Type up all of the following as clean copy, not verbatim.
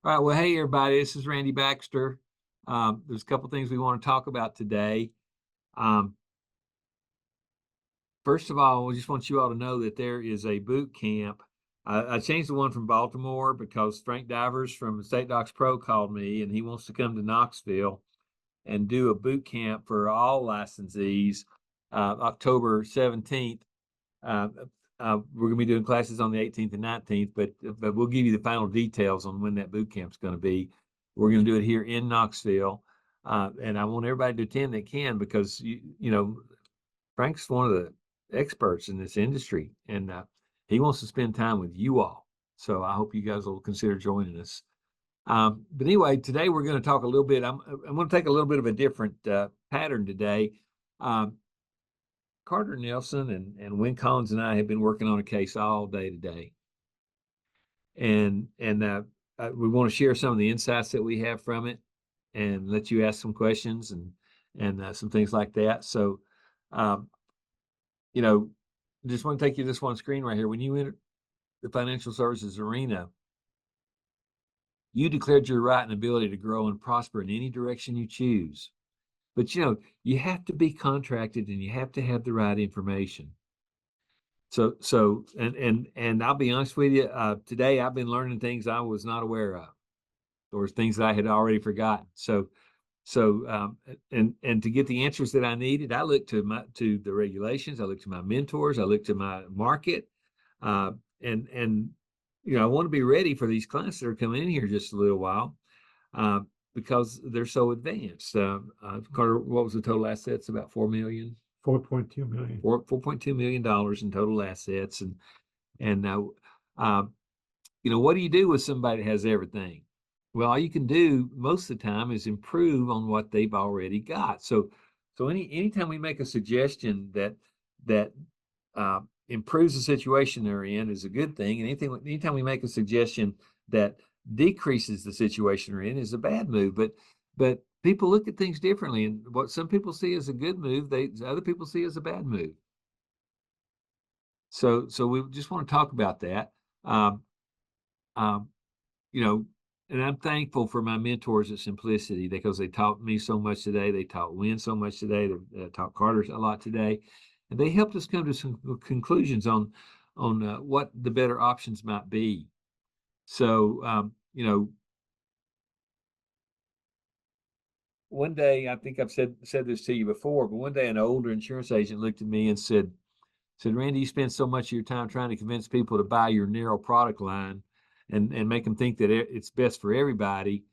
All right. Well, hey, everybody, this is Randy Baxter. There's a couple things we want to talk about today. Um, First of all, I just want you all to know that there is a boot camp. I changed the one from Baltimore because Frank Divers from State Docs Pro called me and he wants to come to Knoxville and do a boot camp for all licensees October 17th. Uh, we're going to be doing classes on the 18th and 19th, but we'll give you the final details on when that boot camp's going to be. We're going to do it here in Knoxville, and I want everybody to attend that can because Frank's one of the experts in this industry, and he wants to spend time with you all. So I hope you guys will consider joining us. But anyway, today we're going to talk a little bit. I'm going to take a little bit of a different pattern today. Um, Carter Nelson and Wynn Collins and I have been working on a case all day today, and we want to share some of the insights that we have from it, and let you ask some questions and some things like that. So, um, you know, just want to take you to this one screen right here. When you enter the financial services arena, you declared your right and ability to grow and prosper in any direction you choose. But you have to be contracted and you have to have the right information. And I'll be honest with you, today I've been learning things I was not aware of, or things that I had already forgotten. And to get the answers that I needed, I looked to the regulations, I looked to my mentors, I looked to my market, uh, and I want to be ready for these clients that are coming in here just a little while, uh, because they're so advanced. Carter, what was the total assets? About 4 million. 4.2 million. $4.2 million in total assets, and uh, what do you do with somebody that has everything? Well, all you can do most of the time is improve on what they've already got. So anytime we make a suggestion that improves the situation they're in is a good thing, and anytime we make a suggestion that decreases the situation they're in is a bad move. But people look at things differently, and what some people see as a good move, other people see as a bad move. So we just want to talk about that. Um, um, you know, and I'm thankful for my mentors at Simplicity because they taught me so much today. They taught Wynn so much today. They taught Carter a lot today, and they helped us come to some conclusions on what the better options might be. So, one day I think I've said this to you before, but one day an older insurance agent looked at me and said, Randy, you spend so much of your time trying to convince people to buy your narrow product line and make them think that it's best for everybody.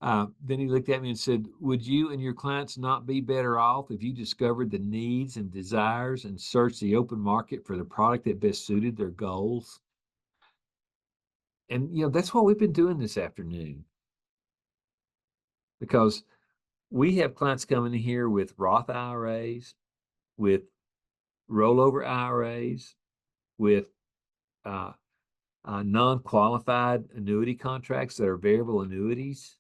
Then he looked at me and said, would you and your clients not be better off if you discovered the needs and desires and searched the open market for the product that best suited their goals? And, that's what we've been doing this afternoon, because we have clients coming in here with Roth IRAs, with rollover IRAs, with uh, non-qualified annuity contracts that are variable annuities,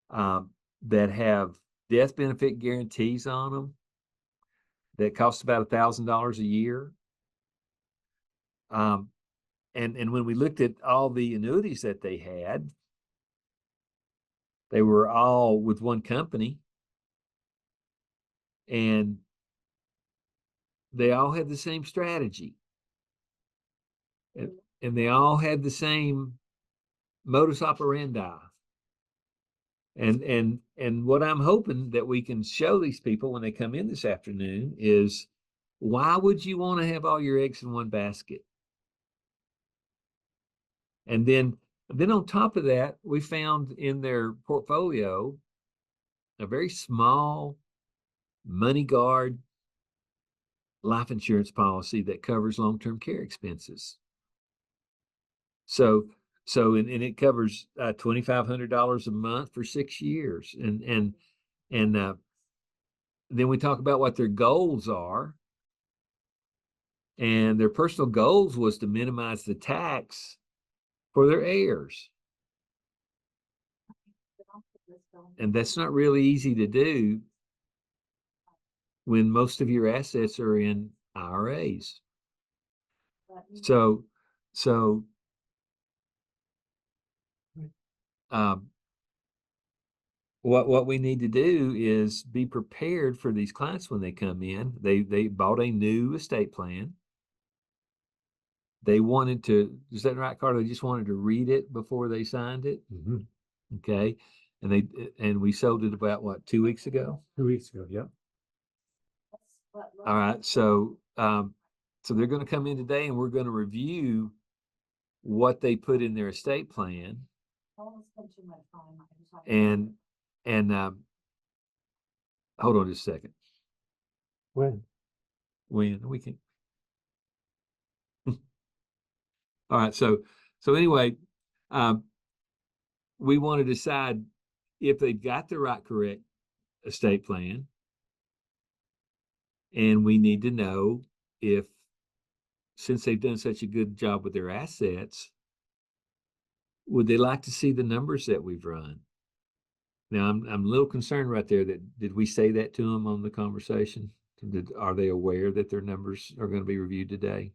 that have death benefit guarantees on them that cost about $1,000 a year. And when we looked at all the annuities that they had, they were all with one company, and they all had the same strategy, and they all had the same modus operandi. And what I'm hoping that we can show these people when they come in this afternoon is, why would you want to have all your eggs in one basket? And then on top of that, we found in their portfolio a very small money guard life insurance policy that covers long-term care expenses. And it covers $2,500 a month for 6 years. And then we talk about what their goals are. And their personal goals was to minimize the tax for their heirs. And that's not really easy to do when most of your assets are in IRAs. So what we need to do is be prepared for these clients when they come in. They bought a new estate plan. They wanted to, is that right, Carter? They just wanted to read it before they signed it. Mm-hmm. Okay. And we sold it about what, 2 weeks ago? 2 weeks ago, yeah. All right. So they're going to come in today and we're going to review what they put in their estate plan. And hold on just a second. When We can. All right. So anyway, we want to decide if they've got the right correct estate plan. And we need to know if, since they've done such a good job with their assets, would they like to see the numbers that we've run? Now, I'm a little concerned right there that, did we say that to them on the conversation? Are they aware that their numbers are going to be reviewed today?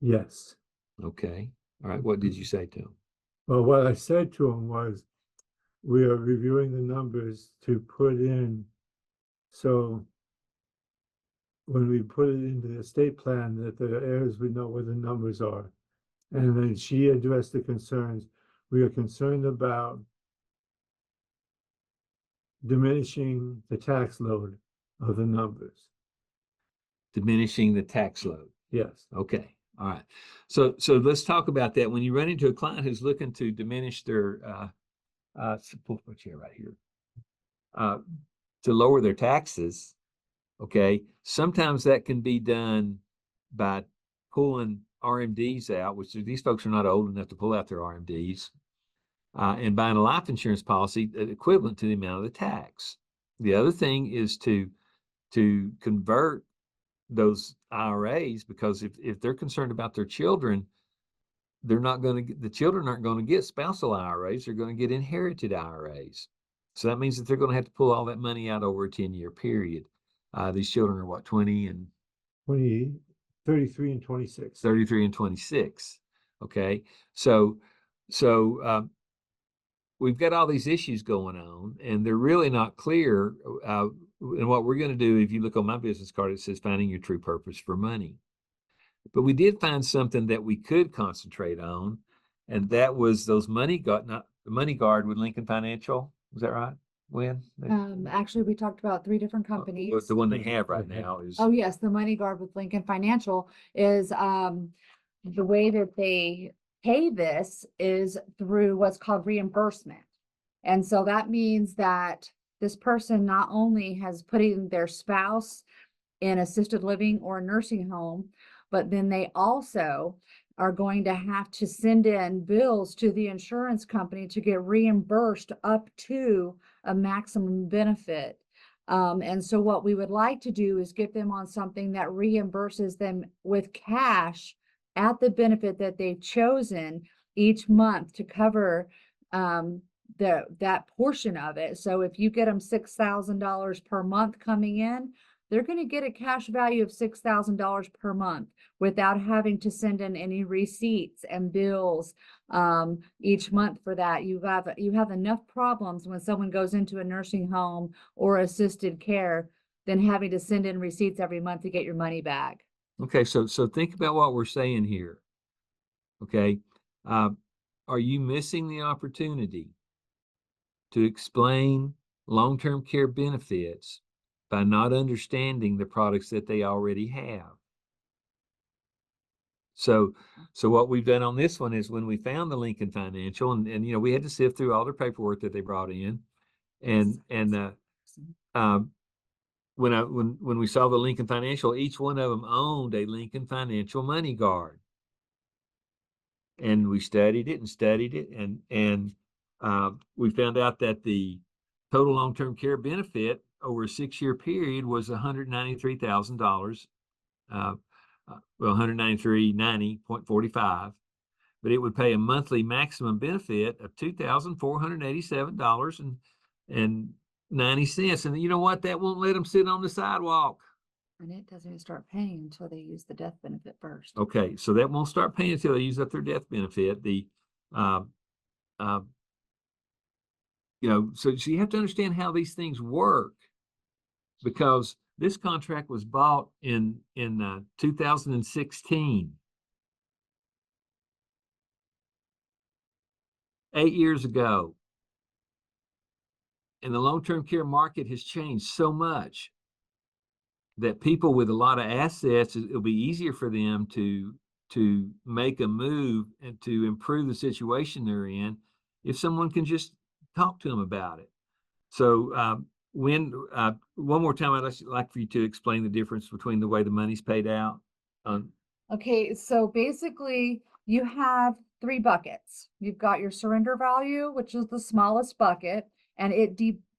Yes. Okay. All right. What did you say to them? Well, what I said to him was, we are reviewing the numbers to put in, so when we put it into the estate plan, that the heirs would know what the numbers are. And then she addressed the concerns. We are concerned about diminishing the tax load of the numbers. Diminishing the tax load. Yes. Okay. All right. So let's talk about that. When you run into a client who's looking to diminish their pull a chair right here, to lower their taxes, okay, sometimes that can be done by pulling RMDs out, which these folks are not old enough to pull out their RMDs, and buying a life insurance policy equivalent to the amount of the tax. The other thing is to convert those IRAs, because if they're concerned about their children, the children aren't going to get spousal IRAs, they're going to get inherited IRAs. So that means that they're going to have to pull all that money out over a 10-year period. These children are what, 20 and 20, 33 and 26. 33 and 26. Okay. So we've got all these issues going on, and they're really not clear. And what we're going to do, if you look on my business card, it says finding your true purpose for money. But we did find something that we could concentrate on, and that was those the Money Guard with Lincoln Financial. Was that right? When? Actually, we talked about 3 different companies. The one they have right now is. Oh, yes, the Money Guard with Lincoln Financial is the way that they pay this is through what's called reimbursement. And so that means that this person not only has putting their spouse in assisted living or a nursing home, but then they also are going to have to send in bills to the insurance company to get reimbursed up to a maximum benefit. And so what we would like to do is get them on something that reimburses them with cash at the benefit that they've chosen each month to cover that portion of it. So if you get them $6,000 per month coming in, they're going to get a cash value of $6,000 per month without having to send in any receipts and bills each month for that. You have enough problems when someone goes into a nursing home or assisted care than having to send in receipts every month to get your money back. Okay, so think about what we're saying here. Okay, are you missing the opportunity to explain long-term care benefits by not understanding the products that they already have? So what we've done on this one is, when we found the Lincoln Financial, and we had to sift through all their paperwork that they brought in, and when we saw the Lincoln Financial, each one of them owned a Lincoln Financial Money Guard, and we studied it, and we found out that the total long-term care benefit over a 6-year period was $193,000. Well, 193.90.45, but it would pay a monthly maximum benefit of $2,487.90. And you know what? That won't let them sit on the sidewalk. And it doesn't even start paying until they use the death benefit first. Okay, so that won't start paying until they use up their death benefit. so you have to understand how these things work, because this contract was bought in 2016, 8 years ago. And the long-term care market has changed so much that people with a lot of assets, it'll be easier for them to make a move and to improve the situation they're in if someone can just talk to them about it. So one more time, I'd like for you to explain the difference between the way the money's paid out. Okay, so basically you have three buckets. You've got your surrender value, which is the smallest bucket, and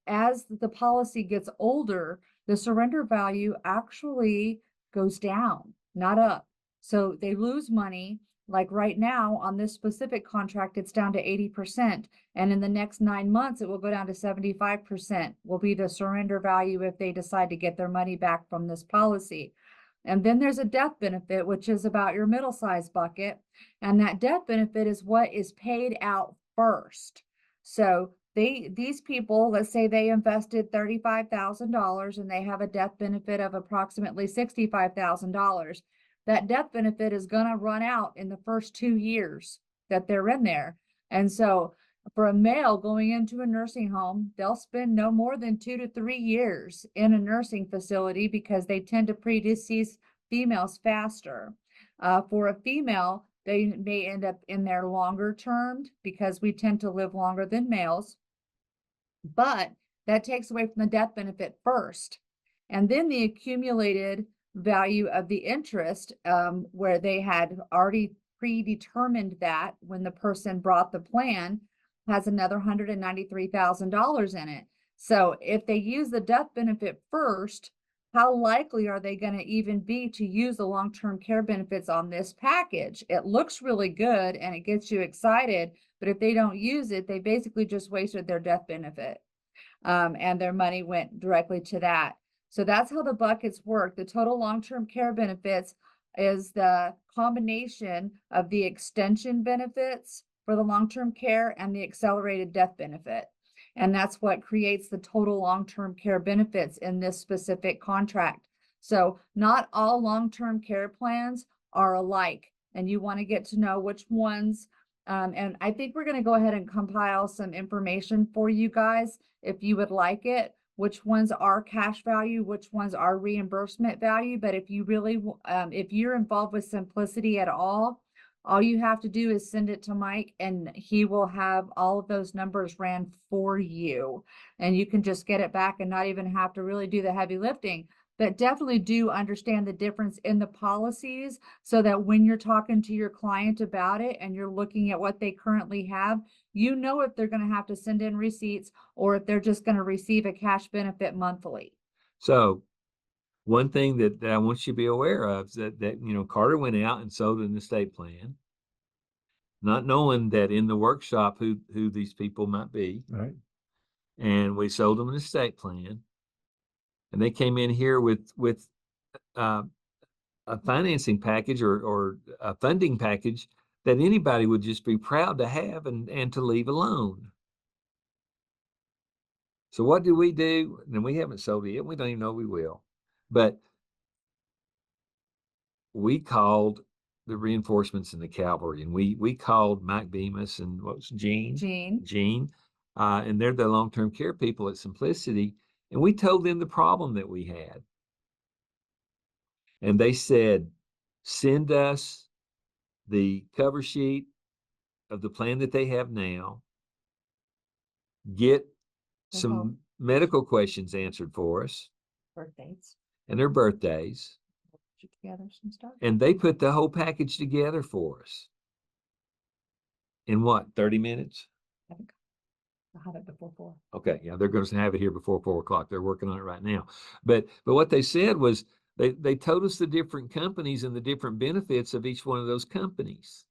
as the policy gets older, the surrender value actually goes down, not up. So they lose money. Like right now on this specific contract, it's down to 80%. And in the next 9 months, it will go down to 75% will be the surrender value if they decide to get their money back from this policy. And then there's a death benefit, which is about your middle-sized bucket. And that death benefit is what is paid out first. So these people, let's say they invested $35,000 and they have a death benefit of approximately $65,000. That death benefit is going to run out in the first 2 years that they're in there. And so for a male going into a nursing home, they'll spend no more than 2 to 3 years in a nursing facility because they tend to predecease females faster. For a female, they may end up in there longer term because we tend to live longer than males. But that takes away from the death benefit first. And then the accumulated value of the interest, where they had already predetermined that when the person brought the plan, has another $193,000 in it. So if they use the death benefit first, how likely are they going to even be to use the long-term care benefits on this package? It looks really good and it gets you excited, but if they don't use it, they basically just wasted their death benefit. And their money went directly to that. So that's how the buckets work. The total long-term care benefits is the combination of the extension benefits for the long-term care and the accelerated death benefit. And that's what creates the total long-term care benefits in this specific contract. So not all long-term care plans are alike, and you want to get to know which ones. And I think we're going to go ahead and compile some information for you guys if you would like it, which ones are cash value, which ones are reimbursement value. But if you really, if you're involved with Simplicity at all you have to do is send it to Mike and he will have all of those numbers ran for you. And you can just get it back and not even have to really do the heavy lifting. But definitely do understand the difference in the policies so that when you're talking to your client about it and you're looking at what they currently have, you know if they're going to have to send in receipts or if they're just going to receive a cash benefit monthly. So one thing that I want you to be aware of is that Carter went out and sold an estate plan, not knowing that in the workshop who these people might be. Right. And we sold them an estate plan. And they came in here with a financing package or a funding package that anybody would just be proud to have and to leave alone. So what do? And we haven't sold it yet. We don't even know we will. But we called the reinforcements and the cavalry, and we called Mike Bemis and what was Gene, and they're the long-term care people at Simplicity, and we told them the problem that we had, and they said, send us the cover sheet of the plan that they have now, get some medical questions answered for us, Birthdays. and their birthdays. Together some stuff. And they put the whole package together for us. In what, 30 minutes? I'll have it before 4. Okay, yeah, they're going to have it here before 4 o'clock. They're working on it right now. But what they said was they told us the different companies and the different benefits of each one of those companies.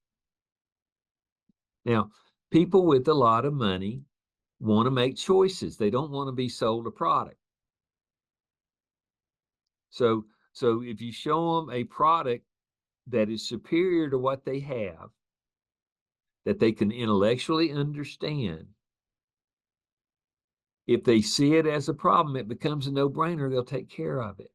Now, people with a lot of money want to make choices. They don't want to be sold a product. So if you show them a product that is superior to what they have, that they can intellectually understand, If they see it as a problem, it becomes a no-brainer. They'll take care of it.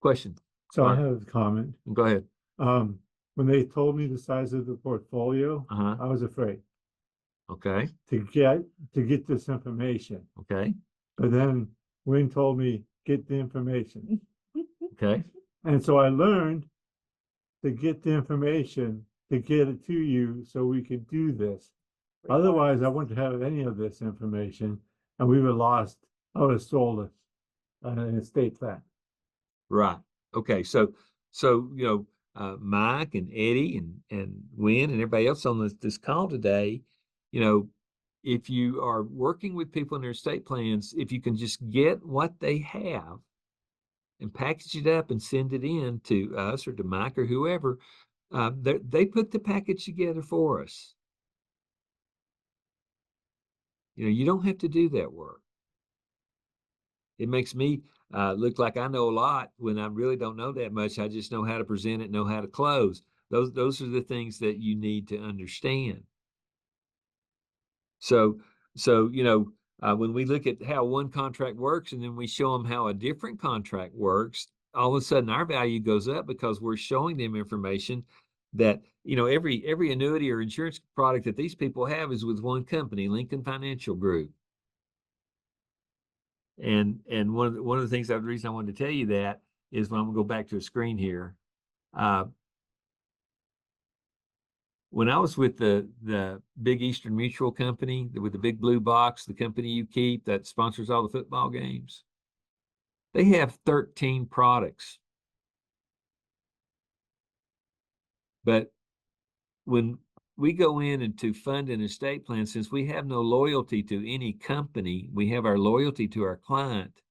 Question. So I Mark, have a comment. go ahead. When they told me the size of the portfolio, I was afraid Okay. to get this information. Okay. But then Wayne told me, get the information. Okay. And so I learned to get the information, to get it to you so we could do this. Otherwise, I wouldn't have any of this information and we would have lost, I would have sold an estate plan. Right. Okay. So, Mike and Eddie and Wynn and everybody else on this call today, if you are working with people in their estate plans, if you can just get what they have and package it up and send it in to us or to Mike or whoever, they put the package together for us. You don't have to do that work. It makes me look like I know a lot when I really don't know that much. I just know how to present it, know how to close. Those are the things that you need to understand. So, when we look at how one contract works and then we show them how a different contract works, all of a sudden our value goes up because we're showing them information that, every annuity or insurance product that these people have is with one company, Lincoln Financial Group. And one of the things, the reason I wanted to tell you that is when I'm gonna go back to a screen here. When I was with the big Eastern Mutual company with the big blue box, the company you keep that sponsors all the football games, they have 13 products. But when we go in and to fund an estate plan, since we have no loyalty to any company, we have our loyalty to our client.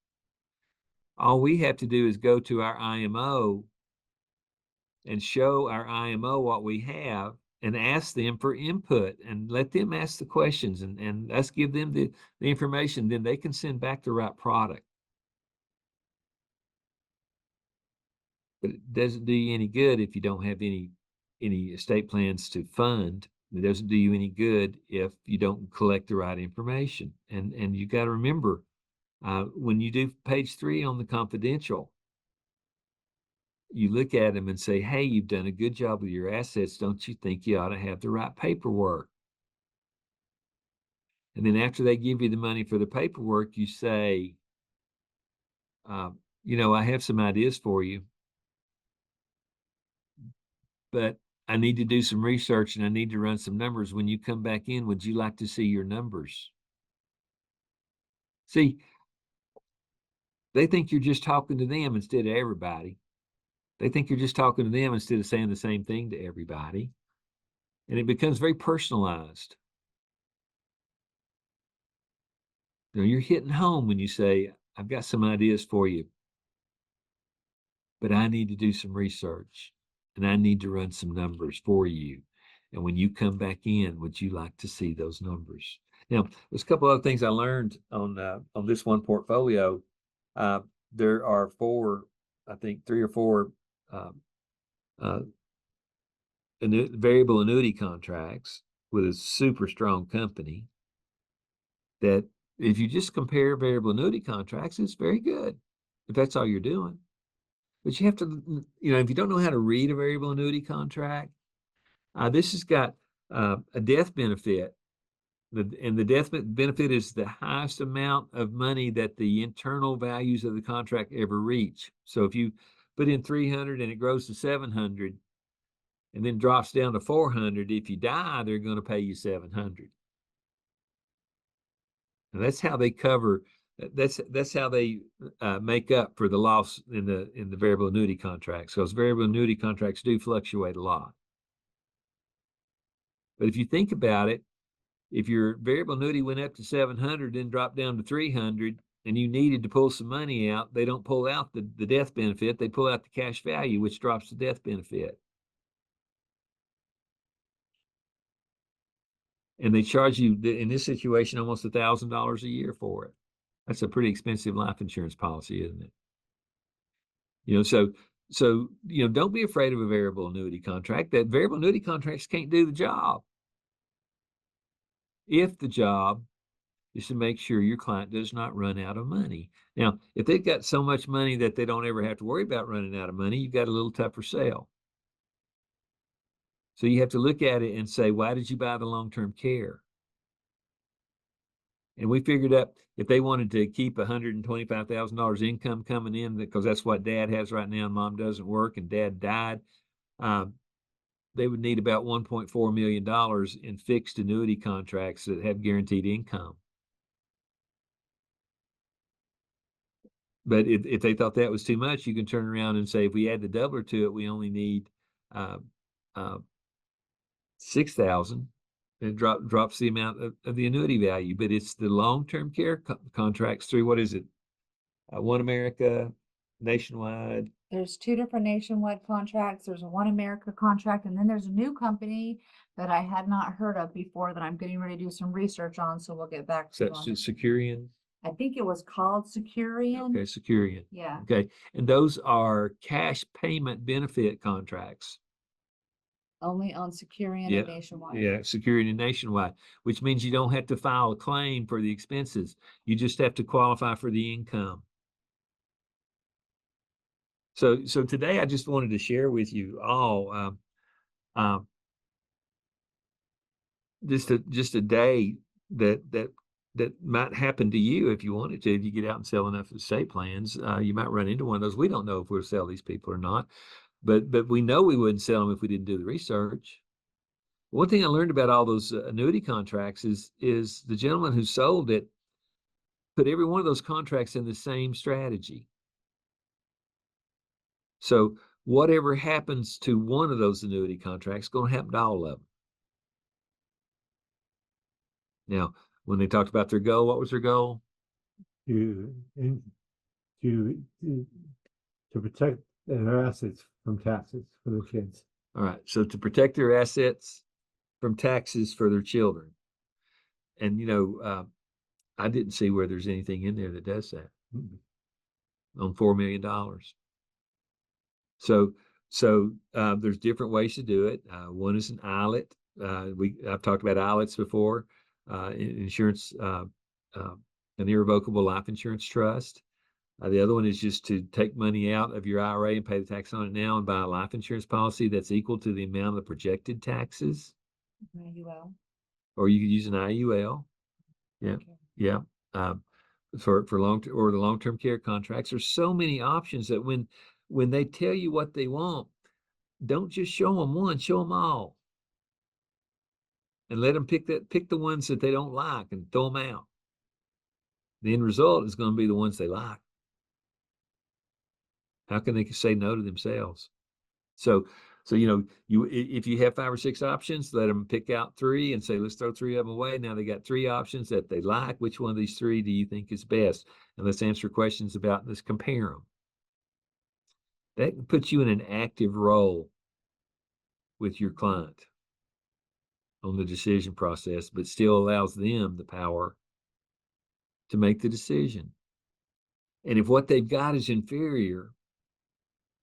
All we have to do is go to our IMO and show our IMO what we have and ask them for input and let them ask the questions and us give them the information. Then they can send back the right product. But it doesn't do you any good if you don't have any estate plans to fund. It doesn't do you any good if you don't collect the right information. And you got to remember, when you do page 3 on the confidential, you look at them and say, hey, you've done a good job with your assets. Don't you think you ought to have the right paperwork? And then after they give you the money for the paperwork, you say, I have some ideas for you, but I need to do some research and I need to run some numbers. When you come back in, would you like to see your numbers? See, they think you're just talking to them instead of everybody. They think you're just talking to them instead of saying the same thing to everybody. And it becomes very personalized. You're hitting home when you say, I've got some ideas for you, but I need to do some research and I need to run some numbers for you. And when you come back in, would you like to see those numbers? Now, there's a couple other things I learned on this one portfolio. There are 3 or 4 variable annuity contracts with a super strong company that if you just compare variable annuity contracts, it's very good if that's all you're doing. But you have to, if you don't know how to read a variable annuity contract, this has got a death benefit. And the death benefit is the highest amount of money that the internal values of the contract ever reach. So if you put in 300 and it grows to 700 and then drops down to 400, if you die, they're going to pay you 700. And that's how they cover. That's how they make up for the loss in the variable annuity contracts. Because variable annuity contracts do fluctuate a lot. But if you think about it, if your variable annuity went up to 700, then dropped down to 300, and you needed to pull some money out, they don't pull out the death benefit. They pull out the cash value, which drops the death benefit. And they charge you, in this situation, almost $1,000 a year for it. That's a pretty expensive life insurance policy, isn't it? So don't be afraid of a variable annuity contract. That variable annuity contracts can't do the job if the job is to make sure your client does not run out of money. Now, if they've got so much money that they don't ever have to worry about running out of money, you've got a little tougher sell. So you have to look at it and say, why did you buy the long-term care? And we figured up if they wanted to keep $125,000 income coming in, because that's what dad has right now, and mom doesn't work, and dad died, they would need about $1.4 million in fixed annuity contracts that have guaranteed income. But if they thought that was too much, you can turn around and say, if we add the doubler to it, we only need 6,000. It drops the amount of the annuity value. But it's the long-term care contracts through, what is it? One America, Nationwide. There's two different nationwide contracts. There's a One America contract, and then there's a new company that I had not heard of before that I'm getting ready to do some research on, so we'll get back to you That's on it. Securian. I think it was called Securian. Okay, Securian. Yeah. Okay, and those are cash payment benefit contracts. Only on Securian Yeah, and Nationwide. Yeah, Securian and Nationwide, which means you don't have to file a claim for the expenses. You just have to qualify for the income. So today I just wanted to share with you all just a day that might happen to you if you wanted to. If you get out and sell enough estate plans, you might run into one of those. We don't know if we'll sell these people or not, but we know we wouldn't sell them if we didn't do the research. One thing I learned about all those annuity contracts is the gentleman who sold it put every one of those contracts in the same strategy. So whatever happens to one of those annuity contracts is going to happen to all of them. Now, when they talked about their goal, what was their goal? To protect their assets from taxes for the kids. All right. So to protect their assets from taxes for their children. And, I didn't see where there's anything in there that does that on $4 million. So there's different ways to do it. One is an ILET. I've talked about ILETs before. Insurance, an irrevocable life insurance trust. The other one is just to take money out of your IRA and pay the tax on it now and buy a life insurance policy that's equal to the amount of the projected taxes. IUL. Or you could use an IUL. Yeah. Okay. Yeah. For the long-term care contracts. There's so many options that when they tell you what they want, don't just show them one, show them all. And let them pick the ones that they don't like and throw them out. The end result is going to be the ones they like. How can they say no to themselves? So if you have 5 or 6 options, let them pick out 3 and say, let's throw 3 of them away. Now they got 3 options that they like. Which one of these 3 do you think is best? And let's answer questions about this, compare them. That puts you in an active role with your client on the decision process, but still allows them the power to make the decision. And if what they've got is inferior,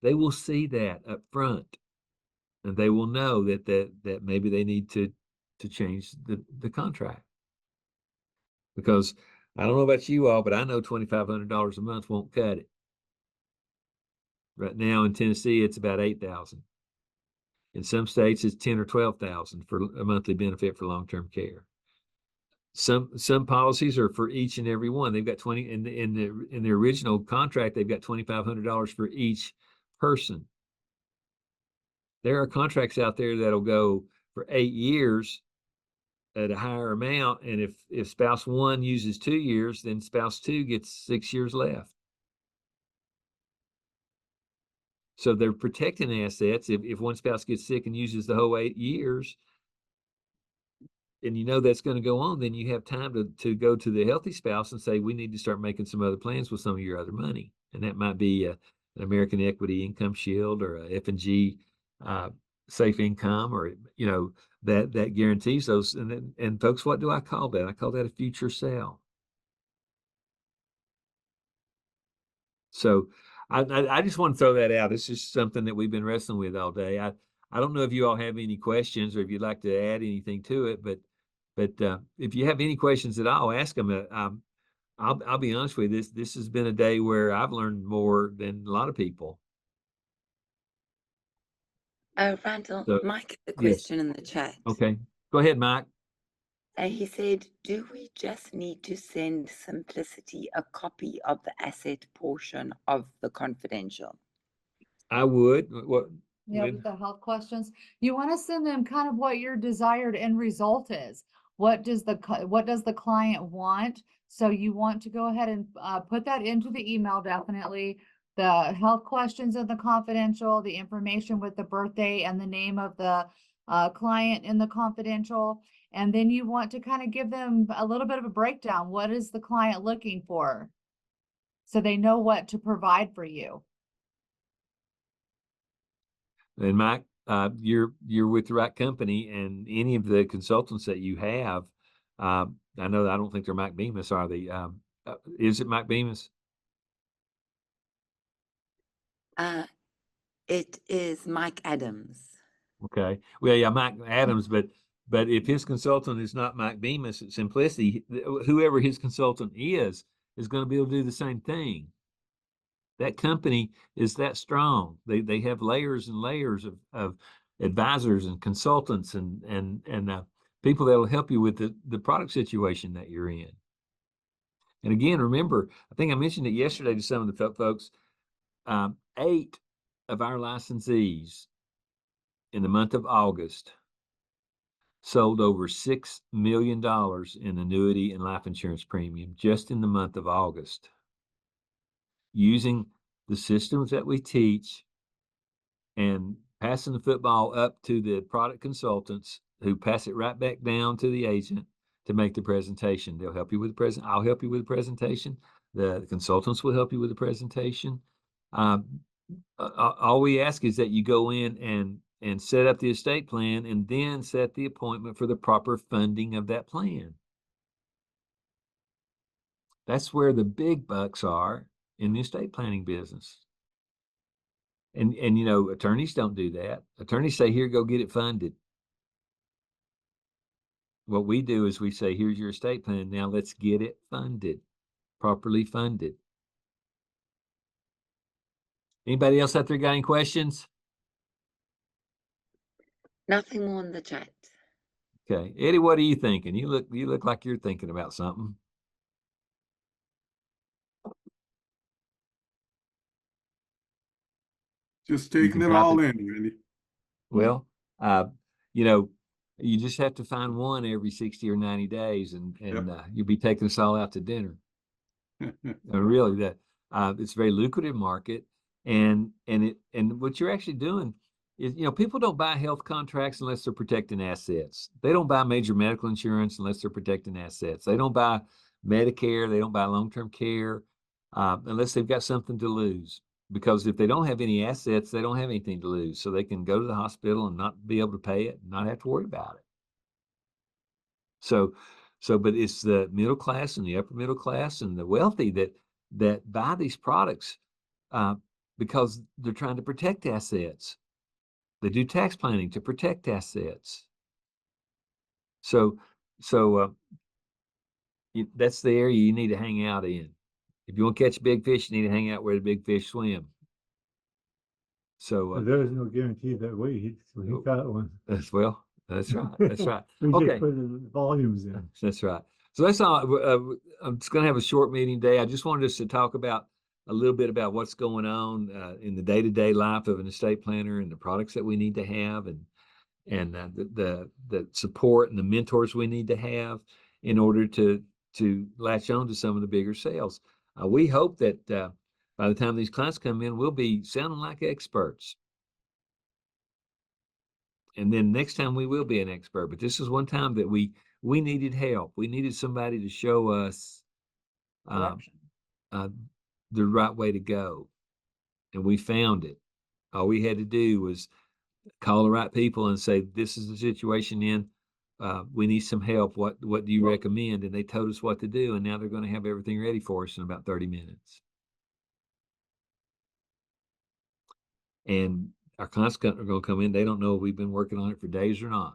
they will see that up front, and they will know that maybe they need to change the contract. Because I don't know about you all, but I know $2,500 a month won't cut it. Right now in Tennessee, it's about $8,000. In some states, it's $10,000 or $12,000 for a monthly benefit for long-term care. Some policies are for each and every one. They've got 20 in the original contract. They've got $2,500 for each person. There are contracts out there that'll go for 8 years at a higher amount, and if spouse 1 uses 2 years, then spouse 2 gets 6 years left. So they're protecting assets. If one spouse gets sick and uses the whole 8 years, and that's going to go on, then you have time to go to the healthy spouse and say, we need to start making some other plans with some of your other money. And that might be an American Equity Income Shield or a F&G Safe Income, or that guarantees those. And folks, what do I call that? I call that a future sale. So I just want to throw that out. It's just something that we've been wrestling with all day. I don't know if you all have any questions or if you'd like to add anything to it, but But if you have any questions at all, ask them. I'll be honest with you. This has been a day where I've learned more than a lot of people. Randall, So, Mike had a yes. question in the chat. Okay. Go ahead, Mike. He said, do we just need to send Simplicity a copy of the asset portion of the confidential? I would. What? Yeah, with- with the health questions, you want to send them kind of what your desired end result is. What does the client want? So you want to go ahead and put that into the email, definitely. The health questions in the confidential, the information with the birthday and the name of the client in the confidential. And then you want to kind of give them a little bit of a breakdown. What is the client looking for? So they know what to provide for you. And Mike, you're with the right company, and any of the consultants that you have, I don't think they're Mike Bemis, are they? Is it Mike Bemis? It is Mike Adams. Okay. Well, yeah, Mike Adams, but if his consultant is not Mike Bemis at Simplicity, whoever his consultant is going to be able to do the same thing. That company is that strong. They have layers and layers of advisors and consultants and people that will help you with the product situation that you're in. And again, remember, I think I mentioned it yesterday to some of the folks. 8 of our licensees in the month of August sold over $6 million in annuity and life insurance premium just in the month of August, using the systems that we teach and passing the football up to the product consultants who pass it right back down to the agent to make the presentation. They'll help you with the present. I'll help you with the presentation. The consultants will help you with the presentation. All we ask is that you go in and set up the estate plan and then set the appointment for the proper funding of that plan. That's where the big bucks are in the estate planning business. And attorneys don't do that. Attorneys say, here, go get it funded. What we do is we say, here's your estate plan. Now let's get it funded, properly funded. Anybody else out there got any questions? Nothing more in the chat. Okay. Eddie, what are you thinking? You look like you're thinking about something. Just You taking can it drop all it. in, Randy. Well, you just have to find one every 60 or 90 days and you'll be taking us all out to dinner. Really, it's a very lucrative market. And what you're actually doing is, people don't buy health contracts unless they're protecting assets. They don't buy major medical insurance unless they're protecting assets. They don't buy Medicare. They don't buy long-term care unless they've got something to lose. Because if they don't have any assets, they don't have anything to lose. So they can go to the hospital and not be able to pay it, and not have to worry about it. But it's the middle class and the upper middle class and the wealthy that buy these products because they're trying to protect assets. They do tax planning to protect assets. So that's the area you need to hang out in. If you want to catch big fish, you need to hang out where the big fish swim. So There is no guarantee that we got one. that's right. That's right. We Okay. just put the volumes in. That's right. So that's all. I'm just going to have a short meeting day. I just wanted us to talk about a little bit about what's going on in the day-to-day life of an estate planner and the products that we need to have, and the support and the mentors we need to have in order to latch on to some of the bigger sales. We hope that by the time these clients come in, we'll be sounding like experts. And then next time we will be an expert. But this is one time that we needed help. We needed somebody to show us the right way to go. And we found it. All we had to do was call the right people and say, this is the situation in. We need some help. What do you recommend? And they told us what to do. And now they're going to have everything ready for us in about 30 minutes. And our clients are going to come in. They don't know if we've been working on it for days or not.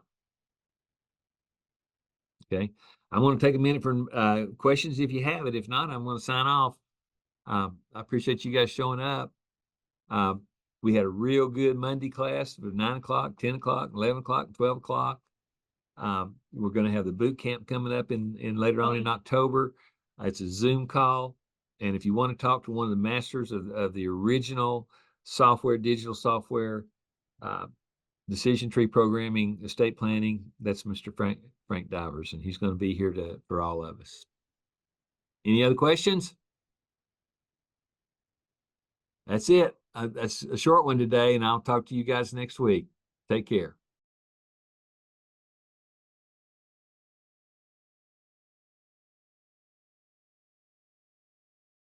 Okay. I'm going to take a minute for questions if you have it. If not, I'm going to sign off. I appreciate you guys showing up. We had a real good Monday class with 9 o'clock, 10 o'clock, 11 o'clock, 12 o'clock. We're going to have the boot camp coming up in later on in October. It's a Zoom call. And if you want to talk to one of the masters of the original software, digital software, decision tree programming, estate planning, that's Mr. Frank Divers, and he's going to be here for all of us. Any other questions? That's it. That's a short one today, and I'll talk to you guys next week. Take care.